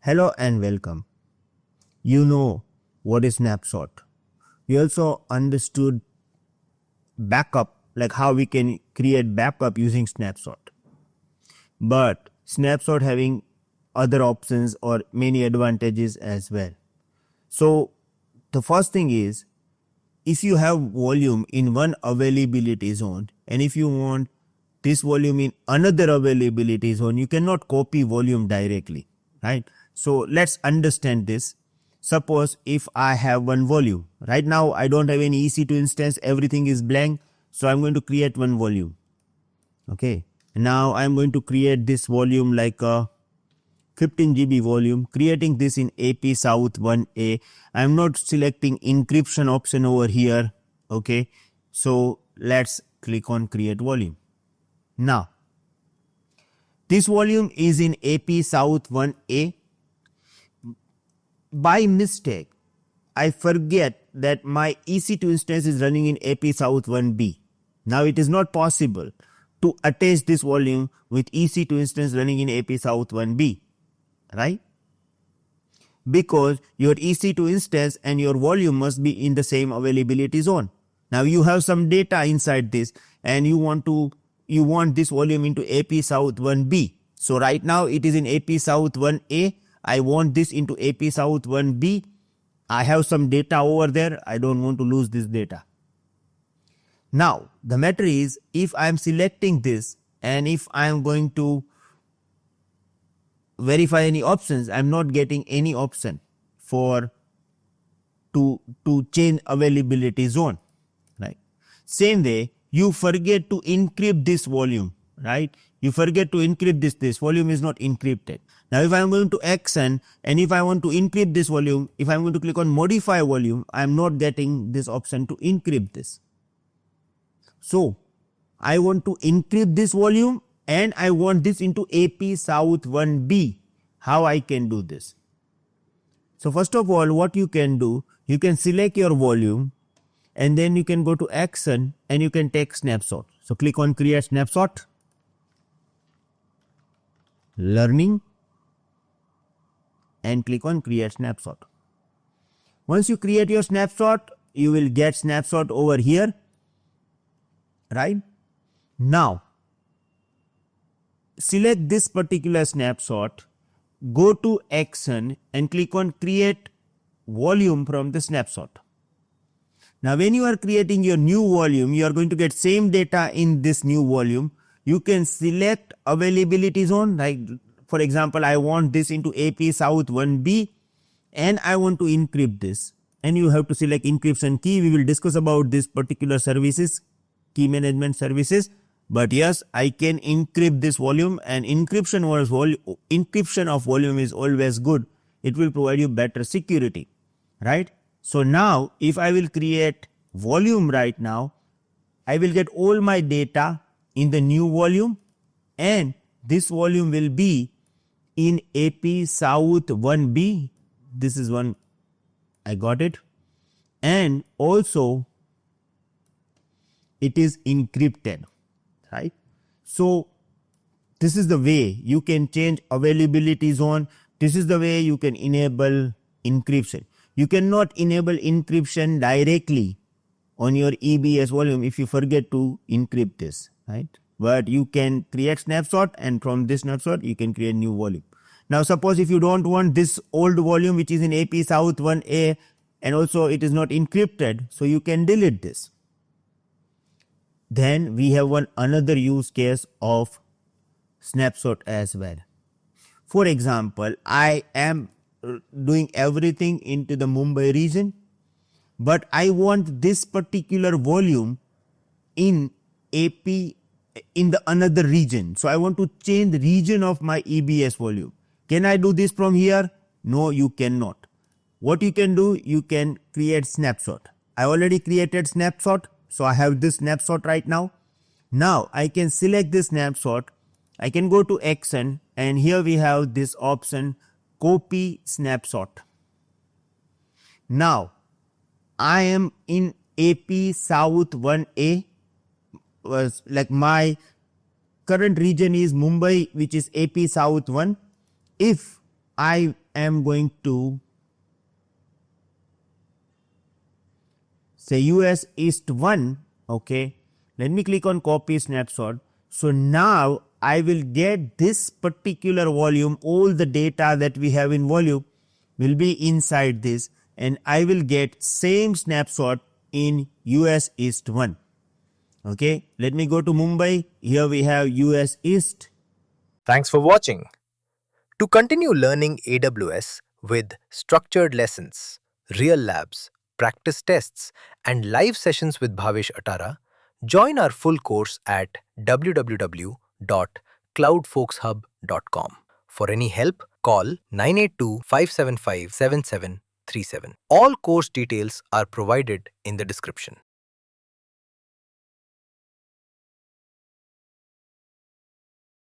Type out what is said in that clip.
Hello and welcome. You know what is snapshot. We also understood backup, like how we can create backup using snapshot. But snapshot having other options or many advantages as well. So the first thing is, if you have volume in one availability zone and if you want this volume in another availability zone, you cannot copy volume directly, right? So let's understand this. Suppose if I have one volume, right now I don't have any EC2 instance, everything is blank. So I'm going to create one volume. Okay. Now I'm going to create this volume like a 15 GB volume, creating this in AP South 1A. I'm not selecting encryption option over here. Okay. So let's click on create volume. Now, this volume is in AP South 1A. By mistake, I forget that my EC2 instance is running in AP South 1B. Now it is not possible to attach this volume with EC2 instance running in AP South 1B, right? Because your EC2 instance and your volume must be in the same availability zone. Now you have some data inside this and you want this volume into AP South 1B. So right now it is in AP South 1A. I want this into AP South 1B. I have some data over there. I don't want to lose this data. Now, the matter is, if I am selecting this and if I am going to verify any options, I am not getting any option for to change availability zone, right? Same way, you forget to encrypt this volume, right? You forget to encrypt this volume is not encrypted. Now if I am going to action and if I want to encrypt this volume, if I am going to click on modify volume, I am not getting this option to encrypt this. So I want to encrypt this volume and I want this into AP South 1B. How I can do this? So first of all, what you can do, you can select your volume and then you can go to action and you can take snapshot. So click on create snapshot, learning, and click on create snapshot. Once you create your snapshot, you will get snapshot over here, right? Now, select this particular snapshot, go to action and click on create volume from the snapshot. Now, when you are creating your new volume, you are going to get same data in this new volume. You can select availability zone, like for example, I want this into AP South 1B and I want to encrypt this. And you have to select encryption key. We will discuss about this particular services, key management services. But yes, I can encrypt this volume and encryption of volume is always good. It will provide you better security, right? So now if I will create volume right now, I will get all my data in the new volume and this volume will be in AP South 1B. This is one, I got it. And also it is encrypted, right? So this is the way you can change availability zone. This is the way you can enable encryption. You cannot enable encryption directly on your EBS volume if you forget to encrypt this, right? But you can create snapshot and from this snapshot you can create new volume. Now suppose if you don't want this old volume which is in AP South 1A and also it is not encrypted, so you can delete this. Then we have another use case of snapshot as well. For example, I am doing everything into the Mumbai region, but I want this particular volume in AP in the another region. So I want to change the region of my EBS volume. Can I do this from here? No, you cannot. What you can do, you can create snapshot. I already created snapshot. So I have this snapshot right now. Now I can select this snapshot. I can go to action and here we have this option copy snapshot. Now I am in AP South 1A. Was like my current region is Mumbai, which is AP South 1. If I am going to say US East 1, okay. Let me click on copy snapshot. So now I will get this particular volume, all the data that we have in volume will be inside this, and I will get same snapshot in US East 1. Okay, let me go to Mumbai. Here we have US East. Thanks for watching. To continue learning AWS with structured lessons, real labs, practice tests, and live sessions with Bhavesh Atara, join our full course at www.cloudfolkshub.com. For any help, call 982-575-7737. All course details are provided in the description.